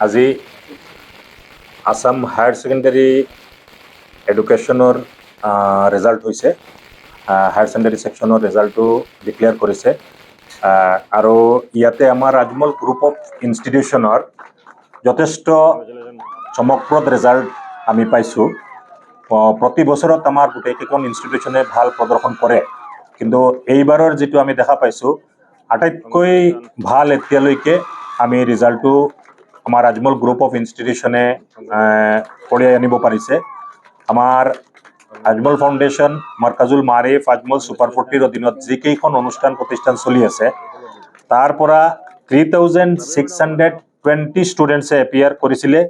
আজি Assam higher secondary এডুকেশ্যনৰ result হৈছে। Higher secondary ছেকশ্যনৰ ৰিজাল্টটো ডিক্লেয়াৰ কৰিছে আৰু ইয়াতে আমাৰ আজমল গ্ৰুপ অফ ইনষ্টিটিউশ্যনৰ যথেষ্ট চমকপ্ৰদ ৰিজাল্ট আমি পাইছোঁ। প্ৰতি বছৰত আমাৰ গোটেইকেইখন ইনষ্টিটিউশ্যনে ভাল প্ৰদৰ্শন কৰে, কিন্তু এইবাৰৰ যিটো আমি দেখা পাইছোঁ আটাইতকৈ ভাল এতিয়ালৈকে আমি ৰিজাল্টটো আমাৰ আজমল গ্ৰুপ অফ ইনষ্টিটিউশ্যনে কঢ়িয়াই আনিব পাৰিছে। আমাৰ আজমল ফাউণ্ডেশ্যন, মাৰ্কাজুল মাৰিফ, আজমল ছুপাৰ 40ৰ অধীনত যিকেইখন অনুষ্ঠান প্ৰতিষ্ঠান চলি আছে তাৰ পৰা 3620 ষ্টুডেণ্টছে এপিয়াৰ কৰিছিলে।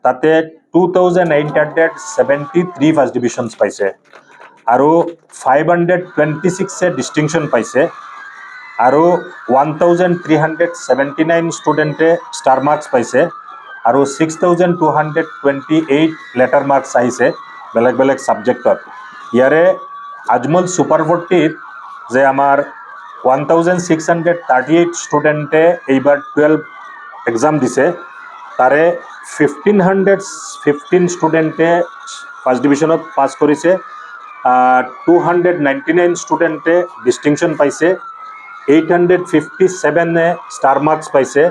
তাতে 2873 ফাৰ্ষ্ট ডিভিশ্যনছ পাইছে আৰু 526 ডিষ্টিংশ্যন পাইছে আৰু 1379 ষ্টুডেণ্টে ষ্টাৰ মাৰ্কছ পাইছে আৰু 6228 লেটাৰ মাৰ্কছ আহিছে বেলেগ বেলেগ ছাবজেক্টত। ইয়াৰে আজমল ছুপাৰ 40ত যে আমাৰ 1638 ষ্টুডেণ্টে এইবাৰ 12 এক্সাম দিছে, তাৰে 1515 ষ্টুডেণ্টে ফাৰ্ষ্ট ডিভিশ্যনত পাছ কৰিছে, 299 ষ্টুডেণ্টে ডিষ্টিংশ্যন পাইছে, 857 ষ্টাৰ মাৰ্কছ পাইছে,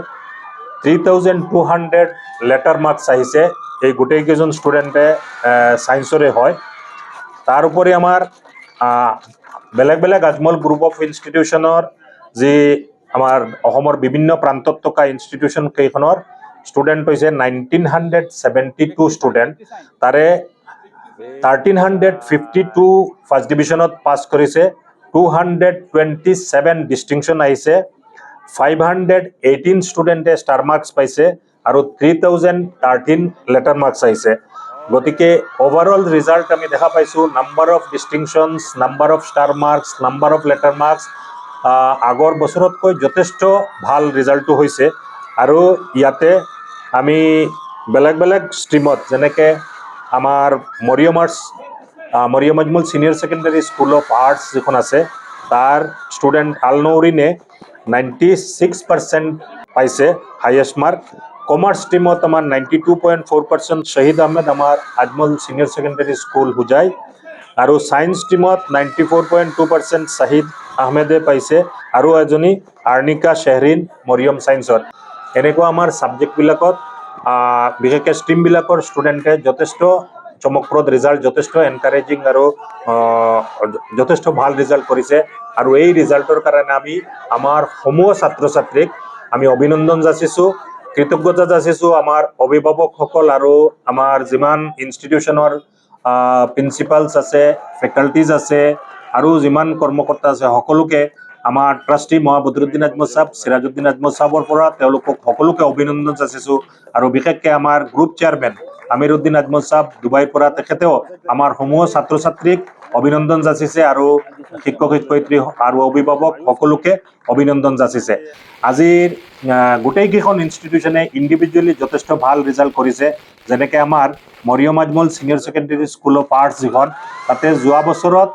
3200 লেটাৰ মাৰ্কছ আহিছে। এই গোটেইকেইজন ষ্টুডেণ্টে ছায়েন্সৰে হয়। তাৰ উপৰি আমাৰ বেলেগ বেলেগ আজমল গ্ৰুপ অফ ইনষ্টিটিউশ্যনৰ যি আমাৰ অসমৰ বিভিন্ন প্ৰান্তত থকা ইনষ্টিটিউশ্যন কেইখনৰ ষ্টুডেণ্ট হৈছে 1972 ষ্টুডেণ্ট, তাৰে 1352 ফাৰ্ষ্ট ডিভিশ্যনত পাছ কৰিছে, 227 ডিষ্টিংশ্যন আহিছে, 518 ষ্টুডেণ্টে ষ্টাৰ মাৰ্কছ পাইছে আৰু 3013 লেটাৰ মাৰ্কছ আহিছে। গতিকে অভাৰঅল ৰিজাল্ট আমি দেখা পাইছোঁ, number of distinctions, number of star marks, number of letter marks আগৰ বছৰতকৈ যথেষ্ট ভাল ৰিজাল্টটো হৈছে। আৰু ইয়াতে আমি বেলেগ বেলেগ ষ্ট্ৰীমত যেনেকৈ আমাৰ Mariam Ajmal senior secondary school of arts যিখন আছে তাৰ ষ্টুডেণ্ট আলনৌৰিনে 96% পাইছে হাইয়েষ্ট মাৰ্ক। কমাৰ্চ ষ্ট্ৰীমত আমাৰ 92.4% শ্বহীদ আহমেদ আমাৰ Ajmal senior secondary school Hojai, আৰু ছায়েন্স ষ্ট্ৰীমত 94.2% শ্বহীদ আহমেদে পাইছে আৰু এজনী আৰ্নিকা শ্বেহৰিন মৰিয়ম ছায়েন্সত। এনেকুৱা আমাৰ ছাবজেক্টবিলাকত বিশেষকৈ ষ্ট্ৰীমবিলাকৰ ষ্টুডেণ্টে যথেষ্ট চমকপ্ৰদ ৰিজাল্ট, যথেষ্ট এনকাৰেজিং আৰু যথেষ্ট ভাল ৰিজাল্ট কৰিছে। আৰু এই ৰিজাল্টৰ কাৰণে আমি আমাৰ সমূহ ছাত্ৰ ছাত্ৰীক আমি অভিনন্দন যাচিছোঁ, কৃতজ্ঞতা যাচিছোঁ। আমাৰ অভিভাৱকসকল আৰু আমাৰ যিমান ইনষ্টিটিউশ্যনৰ প্ৰিন্সিপালছ আছে, ফেকাল্টিজ আছে আৰু যিমান কৰ্মকৰ্তা আছে সকলোকে আমাৰ ট্ৰাষ্টি বদৰুদ্দিন আজমল চাহাব, চিৰাজউদ্দিন আজমল চাহাবৰ পৰা তেওঁলোকক সকলোকে অভিনন্দন যাচিছোঁ। আৰু বিশেষকৈ আমাৰ গ্ৰুপ চেয়াৰমেন আমিৰুদ্দিন আজমল চাহাব ডুবাইৰ পৰা তেখেতেও আমাৰ সমূহ ছাত্ৰ ছাত্ৰীক অভিনন্দন যাচিছে আৰু শিক্ষক শিক্ষয়িত্ৰী আৰু অভিভাৱক সকলোকে অভিনন্দন যাচিছে। আজিৰ গোটেইকেইখন ইনষ্টিটিউশ্যনে ইণ্ডিভিজুৱেলি যথেষ্ট ভাল ৰিজাল্ট কৰিছে। যেনেকৈ আমাৰ Mariam Ajmal senior secondary school of arts যিখন, তাতে যোৱা বছৰত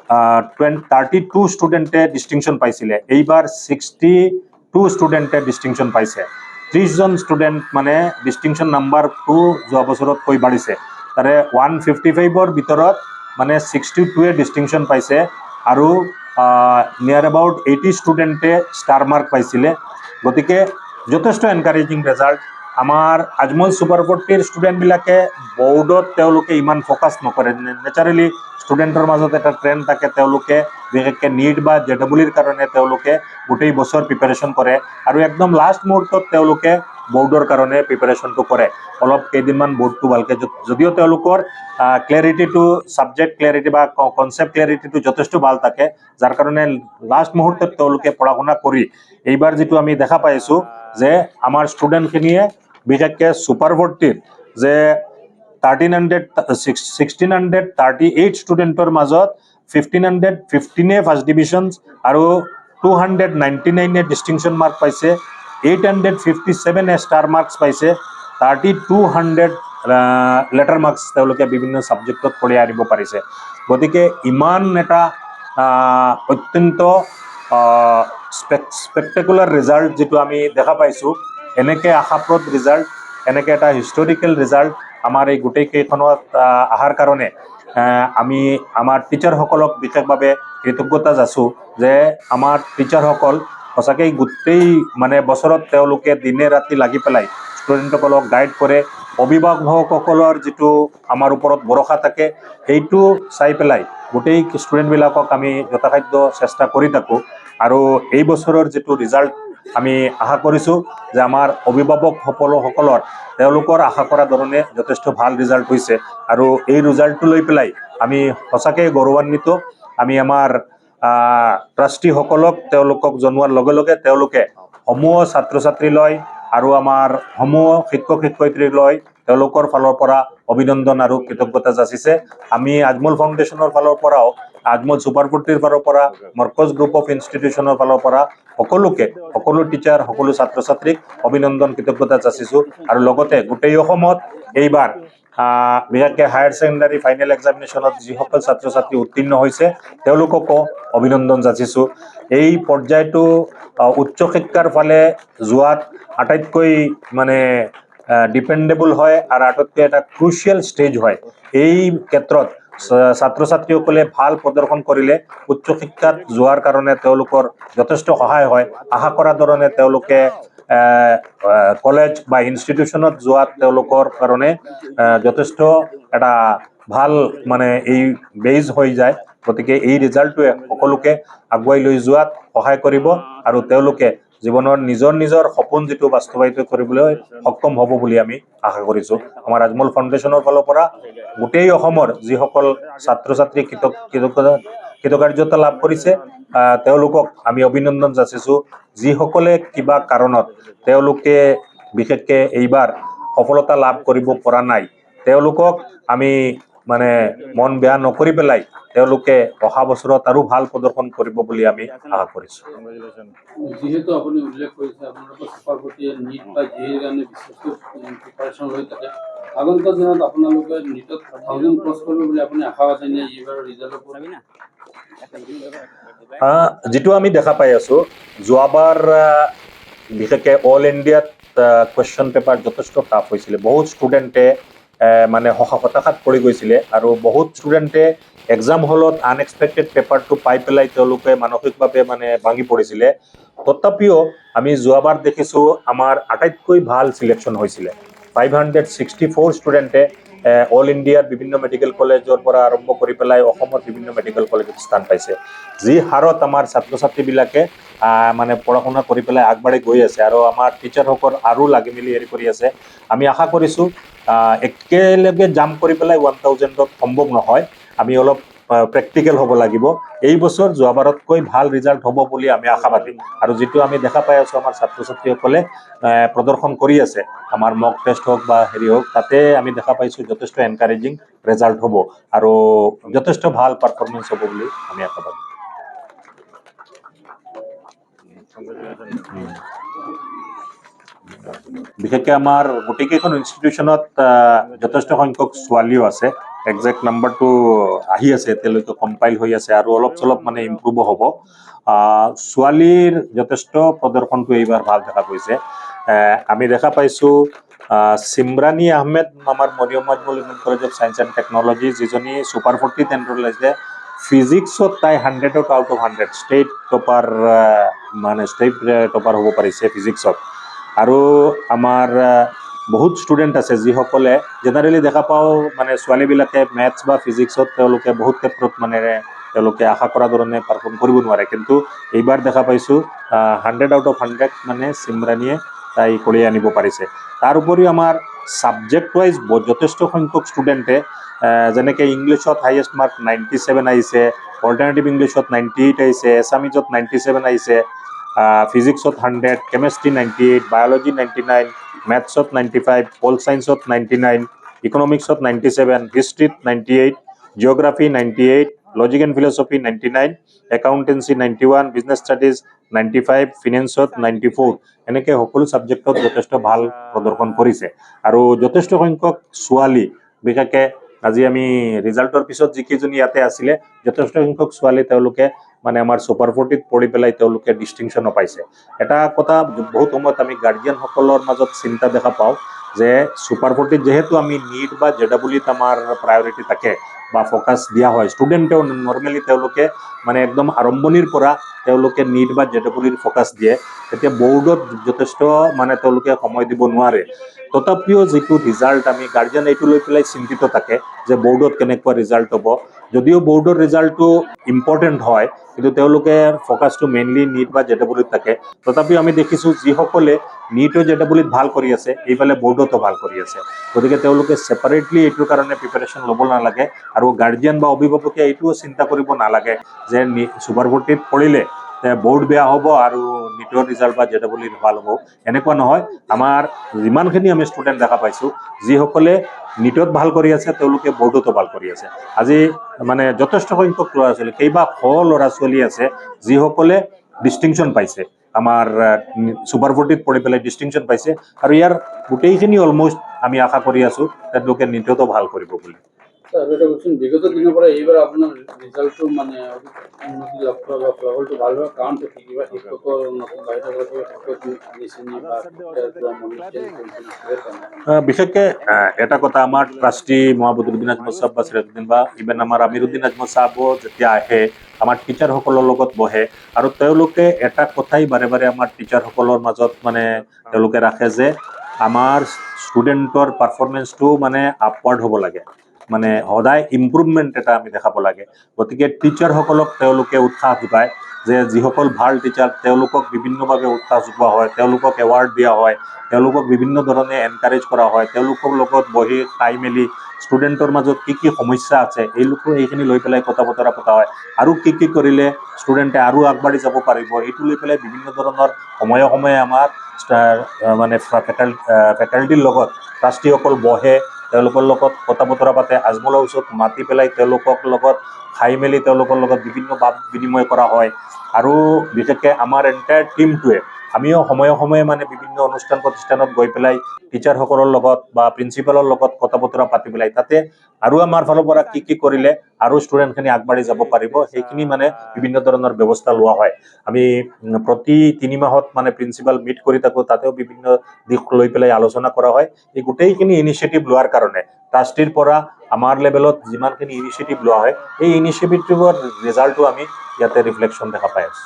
32 ষ্টুডেণ্টে ডিষ্টিংশ্যন পাইছিলে, এইবাৰ 62 ষ্টুডেণ্টে ডিষ্টিংশ্যন পাইছে। 30জন ষ্টুডেণ্ট মানে ডিষ্টিংশ্যন নাম্বাৰটো যোৱা বছৰতকৈ বাঢ়িছে। তাৰে 155ৰ ভিতৰত মানে 62ৱে ডিষ্টিংশ্যন পাইছে আৰু নিয়াৰ এবাউট 80 ষ্টুডেণ্টে ষ্টাৰ মাৰ্ক পাইছিলে। গতিকে যথেষ্ট এনকাৰেজিং ৰিজাল্ট। আমাৰ আজমল ছুপাৰ 40ৰ ষ্টুডেণ্টবিলাকে বৰ্ডত তেওঁলোকে ইমান ফ'কাছ নকৰে। নেচাৰেলি ষ্টুডেণ্টৰ মাজত এটা ট্ৰেণ্ড থাকে, তেওঁলোকে বিশেষকৈ নীট বা JEEৰ কাৰণে তেওঁলোকে গোটেই বছৰ প্ৰিপাৰেশ্যন কৰে আৰু একদম লাষ্ট মুহূৰ্তত তেওঁলোকে বৰ্ডৰ কাৰণে প্ৰিপাৰেশ্যনটো কৰে। অলপ কেইদিনমান বৰ্ডটো ভালকৈ, যদিও তেওঁলোকৰ ক্লেৰিটিটো, ছাবজেক্ট ক্লেৰিটি বা কনচেপ্ট ক্লেৰিটিটো যথেষ্ট ভাল থাকে, যাৰ কাৰণে লাষ্ট মুহূৰ্তত তেওঁলোকে পঢ়া শুনা কৰি এইবাৰ যিটো আমি দেখা পাইছোঁ যে আমাৰ ষ্টুডেণ্টখিনিয়ে বিশেষকৈ ছুপাৰ 40ৰ যে 1638 ষ্টুডেণ্টৰ মাজত 1515 ফাৰ্ষ্ট ডিভিশ্যনছ আৰু 299 ডিষ্টিংশ্যন মাৰ্ক পাইছে, 857 ষ্টাৰ মাৰ্কছ পাইছে, 3200 লেটাৰ মাৰ্কছ তেওঁলোকে বিভিন্ন ছাবজেক্টত কঢ়িয়াই আনিব পাৰিছে। গতিকে ইমান এটা অত্যন্ত স্পেক্টেকুলাৰ ৰিজাল্ট যিটো আমি দেখা পাইছোঁ, এনেকৈ আশাপ্ৰদ ৰিজাল্ট, এনেকৈ এটা হিষ্টৰিকেল ৰিজাল্ট আমাৰ এই গোটেইকেইখনত অহাৰ কাৰণে আমি আমাৰ টিচাৰসকলক বিশেষভাৱে কৃতজ্ঞতা যাচোঁ যে আমাৰ টিচাৰসকল সঁচাকৈ গোটেই মানে বছৰত তেওঁলোকে দিনে ৰাতি লাগি পেলাই ষ্টুডেণ্টসকলক গাইড কৰে। অভিভাৱকসকলৰ যিটো আমাৰ ওপৰত ভৰসা থাকে সেইটো চাই পেলাই গোটেই ষ্টুডেণ্টবিলাকক আমি যথাসাধ্য চেষ্টা কৰি থাকোঁ। আৰু এই বছৰৰ যিটো ৰিজাল্ট আমি আশা কৰিছোঁ যে আমাৰ অভিভাৱকসকলৰ তেওঁলোকৰ আশা কৰা ধৰণে যথেষ্ট ভাল ৰিজাল্ট হৈছে। আৰু এই ৰিজাল্টটো লৈ পেলাই আমি সঁচাকৈ গৌৰৱান্বিত। আমি আমাৰ ট্ৰাষ্টিসকলক তেওঁলোকক জনোৱাৰ লগে লগে তেওঁলোকে সমূহ ছাত্ৰ ছাত্ৰীলৈ আৰু আমাৰ সমূহ শিক্ষক শিক্ষয়িত্ৰীলৈ তেওঁলোকৰ ফালৰ পৰা অভিনন্দন আৰু কৃতজ্ঞতা যাচিছে। আমি আজমল ফাউণ্ডেশ্যনৰ ফালৰ পৰাও, আজমল ছুপাৰ ফৰ্টিৰ ফালৰ পৰা, মৰ্কজ গ্ৰুপ অফ ইনষ্টিটিউশ্যনৰ ফালৰ পৰা সকলোকে, সকলো টিচাৰ, সকলো ছাত্ৰ ছাত্ৰীক অভিনন্দন কৃতজ্ঞতা যাচিছোঁ। আৰু লগতে গোটেই অসমত এইবাৰ বিশেষকৈ হায়াৰ ছেকেণ্ডাৰী ফাইনেল এক্সামিনেশ্যনত যিসকল ছাত্ৰ ছাত্ৰী উত্তীৰ্ণ হৈছে তেওঁলোককো অভিনন্দন যাচিছোঁ। এই পৰ্যায়টো উচ্চ শিক্ষাৰ ফালে যোৱাত আটাইতকৈ মানে ডিপেণ্ডেবল হয় আৰু আটাইতকৈ এটা ক্ৰুচিয়েল ষ্টেজ হয়। এই ক্ষেত্ৰত ছাত্ৰ ছাত্ৰীসকলে ভাল প্ৰদৰ্শন কৰিলে উচ্চ শিক্ষাত যোৱাৰ কাৰণে তেওঁলোকৰ যথেষ্ট সহায় হয়। আশা কৰা ধৰণে তেওঁলোকে কলেজ বা ইনষ্টিটিউশ্যনত যোৱাত তেওঁলোকৰ কাৰণে যথেষ্ট এটা ভাল মানে এই বেজ হৈ যায়। গতিকে এই ৰিজাল্টটোৱে সকলোকে আগুৱাই লৈ যোৱাত সহায় কৰিব আৰু তেওঁলোকে জীৱনৰ নিজৰ সপোন যিটো বাস্তৱায়িত কৰিবলৈ সক্ষম হ'ব বুলি আমি আশা কৰিছোঁ। আমাৰ আজমল ফাউণ্ডেশ্যনৰ ফালৰ পৰা গোটেই অসমৰ যিসকল ছাত্ৰ ছাত্ৰী কৃতকাৰ্যতা লাভ কৰিছে তেওঁলোকক আমি অভিনন্দন যাচিছোঁ। যিসকলে কিবা কাৰণত তেওঁলোকে বিশেষকৈ এইবাৰ সফলতা লাভ কৰিব পৰা নাই তেওঁলোকক আমি মানে মন বেয়া নকৰি পেলাই তেওঁলোকে অহা বছৰত আৰু ভাল প্ৰদৰ্শন কৰিব বুলি আমি আশা কৰিছোঁ। যেহেতু আপুনি উল্লেখ কৰিছে আপোনালোকৰ ছুপাৰ ফৰ্টিয়ে নিট বা জেইৰ কাৰণে বিশেষকৈ প্ৰিপাৰেশ্যন লৈ থাকে, আগন্তুক দিনত আপোনালোকে নিটত 1000 ক্ৰছ কৰিব বুলি আপুনি আশাবাদী নে এইবাৰ ৰিজাল্টৰ পৰা? যিটো আমি দেখা পাই আছোঁ যোৱাবাৰ বিশেষকৈ অল ইণ্ডিয়াত কুৱেশ্যন পেপাৰ যথেষ্ট টাফ হৈছিলে। বহুত ষ্টুডেণ্টে মানে হতাশাত পৰি গৈছিলে আৰু বহুত ষ্টুডেণ্টে এক্সাম হলত আনএক্সপেক্টেড পেপাৰটো পাই পেলাই তেওঁলোকে মানসিকভাৱে মানে ভাঙি পৰিছিলে। তথাপিও আমি যোৱাবাৰ দেখিছোঁ আমাৰ আটাইতকৈ ভাল চিলেকশ্যন হৈছিলে। 564 ষ্টুডেণ্টে অল ইণ্ডিয়াৰ বিভিন্ন মেডিকেল কলেজৰ পৰা আৰম্ভ কৰি পেলাই অসমৰ বিভিন্ন মেডিকেল কলেজত স্থান পাইছে। যি হাৰত আমাৰ ছাত্ৰ ছাত্ৰীবিলাকে মানে পঢ়া শুনা কৰি পেলাই আগবাঢ়ি গৈ আছে আৰু আমাৰ টিচাৰসকল আৰু লাগি মেলি হেৰি কৰি আছে। আমি আশা কৰিছোঁ একেলগে জাম্প কৰি পেলাই 1000ত সম্ভৱ নহয়, আমি অলপ প্ৰেক্টিকেল হ'ব লাগিব। এই বছৰ যোৱাবাৰতকৈ ভাল ৰিজাল্ট হ'ব বুলি আমি আশাবাদী। আৰু যিটো আমি দেখা পাই আছোঁ আমাৰ ছাত্ৰ ছাত্ৰীসকলে প্ৰদৰ্শন কৰি আছে, আমাৰ মক টেষ্ট হওক বা হেৰি হওক, তাতে আমি দেখা পাইছোঁ যথেষ্ট এনকাৰেজিং ৰিজাল্ট হ'ব আৰু যথেষ্ট ভাল পাৰফৰ্মেঞ্চ হ'ব বুলি আমি আশাবাদী। বিশেষকৈ আমাৰ গোটেইকেইখন ইনষ্টিটিউশ্যনত যথেষ্ট সংখ্যক ছোৱালীও আছে। একজেক্ট নাম্বাৰটো আহি আছে, এতিয়ালৈকে কম্পাইল হৈ আছে আৰু অলপ চলপ মানে ইম্প্ৰুভ হ'ব। ছোৱালীৰ যথেষ্ট প্ৰদৰ্শনটো এইবাৰ ভাল দেখা গৈছে। আমি দেখা পাইছোঁ চিমৰানী আহমেদ আমাৰ Mariam Ajmal college of science and technology, যিজনী ছুপাৰ 40 এণ্ট্ৰি লৈছে। ফিজিক্সত তাই 100 আউট অফ 100 ষ্টেট টপাৰ মানে ষ্টেট টপাৰ হ'ব পাৰিছে ফিজিক্সত। আৰু আমাৰ বহুত ষ্টুডেণ্ট আছে যিসকলে জেনেৰেলি দেখা পাওঁ মানে ছোৱালীবিলাকে মেথছ বা ফিজিক্সত তেওঁলোকে বহুত ক্ষেত্ৰত মানে তেওঁলোকে আশা কৰা ধৰণে পাৰফৰ্ম কৰিব নোৱাৰে, কিন্তু এইবাৰ দেখা পাইছোঁ 100 আউট অফ 100 মানে চিমৰাণীয়ে তাই কঢ়িয়াই আনিব পাৰিছে। তাৰ উপৰিও আমাৰ ছাবজেক্ট ৱাইজ যথেষ্ট সংখ্যক ষ্টুডেণ্টে যেনেকৈ ইংলিছত হাইয়েষ্ট মাৰ্ক 97 আহিছে, অল্টাৰনেটিভ ইংলিছত 98 আহিছে, এছামিজত 97 আহিছে, ফিজিক্সত 100, কেমেষ্ট্ৰি 98, বায়'লজি 99, মেথছত 95, পল চায়েন্সত 99, ইকনমিক্সত 97, হিষ্ট্ৰীত 98, geography 98, logic and philosophy 99, accountancy 91, business studies 95, ফিনেন্সত 94, এনেকৈ সকলো ছাবজেক্টত যথেষ্ট ভাল প্ৰদৰ্শন কৰিছে। আৰু যথেষ্ট সংখ্যক ছোৱালী, বিশেষকৈ আজি আমি ৰিজাল্টৰ পিছত যিকেইজনী ইয়াতে আছিলে যথেষ্ট সংখ্যক ছোৱালী তেওঁলোকে মানে আমাৰ ছুপাৰ 40ত পঢ়ি পেলাই তেওঁলোকে ডিষ্টিংশ্যনো পাইছে। এটা কথা বহুত সময়ত আমি গাৰ্জিয়ানসকলৰ মাজত চিন্তা দেখা পাওঁ যে ছুপাৰ 40ত যেহেতু আমি নিট বা JEEত আমাৰ প্ৰায়ৰিটি থাকে বা ফ'কাছ দিয়া হয়, ষ্টুডেণ্টেও নৰ্মেলি তেওঁলোকে মানে একদম আৰম্ভণিৰ পৰা তেওঁলোকে নিট বা JEEৰ ফ'কাছ দিয়ে, তেতিয়া বৰ্ডত যথেষ্ট মানে তেওঁলোকে সময় দিব নোৱাৰে। তথাপিও যিটো ৰিজাল্ট আমি গাৰ্জিয়ান এইটো লৈ পেলাই চিন্তিত থাকে যে বৰ্ডত কেনেকুৱা ৰিজাল্ট হ'ব। যদিও বৰ্ডৰ ৰিজাল্টটো ইম্পৰ্টেণ্ট হয়, কিন্তু তেওঁলোকে ফ'কাছটো মেইনলি নিট বা JEEত থাকে। তথাপিও আমি দেখিছোঁ যিসকলে নিট আৰু JEEত ভাল কৰি আছে, এইফালে বৰ্ডতো ভাল কৰি আছে। গতিকে তেওঁলোকে ছেপাৰেটলি এইটোৰ কাৰণে প্ৰিপাৰেশ্যন ল'ব নালাগে, আৰু গাৰ্জিয়ান বা অভিভাৱকে এইটোও চিন্তা কৰিব নালাগে যে ছুপাৰ 40ত পঢ়িলে বৰ্ড বেয়া হ'ব আৰু নিটৰ ৰিজাল্ট বা JEEৰ ভাল হ'ব। এনেকুৱা নহয়। আমাৰ যিমানখিনি আমি ষ্টুডেণ্ট দেখা পাইছোঁ, যিসকলে নিটত ভাল কৰি আছে তেওঁলোকে বৰ্ডতো ভাল কৰি আছে। আজি মানে যথেষ্ট সংখ্যক ল'ৰা ছোৱালী, কেইবাশ ল'ৰা ছোৱালী আছে যিসকলে ডিষ্টিংশ্যন পাইছে, আমাৰ ছুপাৰ 40ত পঢ়ি পেলাই ডিষ্টিংশ্যন পাইছে, আৰু ইয়াৰ গোটেইখিনি অলমষ্ট আমি আশা কৰি আছোঁ তেওঁলোকে নিটতো ভাল কৰিব বুলি। আৰু এটা কোৱেশ্যন, বিগত দিনৰ পৰা এইবাৰ আপোনাৰ ৰিজাল্টটো মানে উন্নতি লাভ কৰা বা ফলাফলটো ভাল হোৱাৰ কাৰণটো কি? কিবা শিক্ষকৰ নতুন বাহিৰৰ পৰা কিবা শিক্ষক আনিছে নি বা বিশেষকে এটা কথা, আমাৰ ট্ৰাষ্টি মহাবুদ্দিন আজমল সাহেব বা সিৰাজুদ্দিন বা ইভেন আমাৰ আমিৰুদ্দিন আজমল সাহেবো যেতিয়া আহে আমাৰ টিচাৰসকলৰ লগত বহে, আৰু তেওঁলোকে এটা কথাই বাৰে বাৰে আমাৰ টিচাৰসকলৰ মাজত মানে তেওঁলোকে ৰাখে যে আমাৰ ষ্টুডেণ্টৰ পাৰফৰ্মেঞ্চটো মানে আপৱাৰ্ড হ'ব লাগে, মানে সদায় ইম্প্ৰুভমেণ্ট এটা আমি দেখাব লাগে। গতিকে টিচাৰসকলক তেওঁলোকে উৎসাহ যোগায় যে যিসকল ভাল টিচাৰ তেওঁলোকক বিভিন্নভাৱে উৎসাহ যোগোৱা হয়, তেওঁলোকক এৱাৰ্ড দিয়া হয়, তেওঁলোকক বিভিন্ন ধৰণে এনকাৰেজ কৰা হয়, তেওঁলোকৰ লগত বহি খাই মেলি ষ্টুডেণ্টৰ মাজত কি কি সমস্যা আছে এইখিনি লৈ পেলাই কথা বতৰা পতা হয়, আৰু কি কি কৰিলে ষ্টুডেণ্টে আৰু আগবাঢ়ি যাব পাৰিব এইটো লৈ পেলাই বিভিন্ন ধৰণৰ সময়ে সময়ে আমাৰ মানে ফেকাল্টিৰ লগত ট্ৰাষ্টিসকল বহে, তেওঁলোকৰ লগত কথা বতৰা পাতে, আজমলৰ ওচৰত মাতি পেলাই তেওঁলোকৰ লগত খাই মেলি তেওঁলোকৰ লগত বিভিন্ন ভাৱ বিনিময় কৰা হয়। আৰু বিশেষকৈ আমাৰ এণ্টায়াৰ টীমটোৱে আমিও সময়ে সময়ে মানে বিভিন্ন অনুষ্ঠান প্ৰতিষ্ঠানত গৈ পেলাই টিচাৰসকলৰ লগত বা প্ৰিন্সিপালৰ লগত কথা বতৰা পাতি পেলাই তাতে আৰু আমাৰ ফালৰ পৰা কি কি কৰিলে আৰু ষ্টুডেণ্টখিনি আগবাঢ়ি যাব পাৰিব সেইখিনি মানে বিভিন্ন ধৰণৰ ব্যৱস্থা লোৱা হয়। আমি প্ৰতি 3 মাহত মানে প্ৰিন্সিপাল মিট কৰি থাকোঁ, তাতেও বিভিন্ন দিশ লৈ পেলাই আলোচনা কৰা হয়। এই গোটেইখিনি ইনিচিয়েটিভ লোৱাৰ কাৰণে ট্ৰাষ্টিৰ পৰা আমাৰ লেভেলত যিমানখিনি ইনিচিয়েটিভ লোৱা হয়, এই ইনিচিয়েটিভৰ ৰিজাল্টটো আমি ইয়াতে ৰিফ্লেকশ্যন দেখা পাই আছোঁ।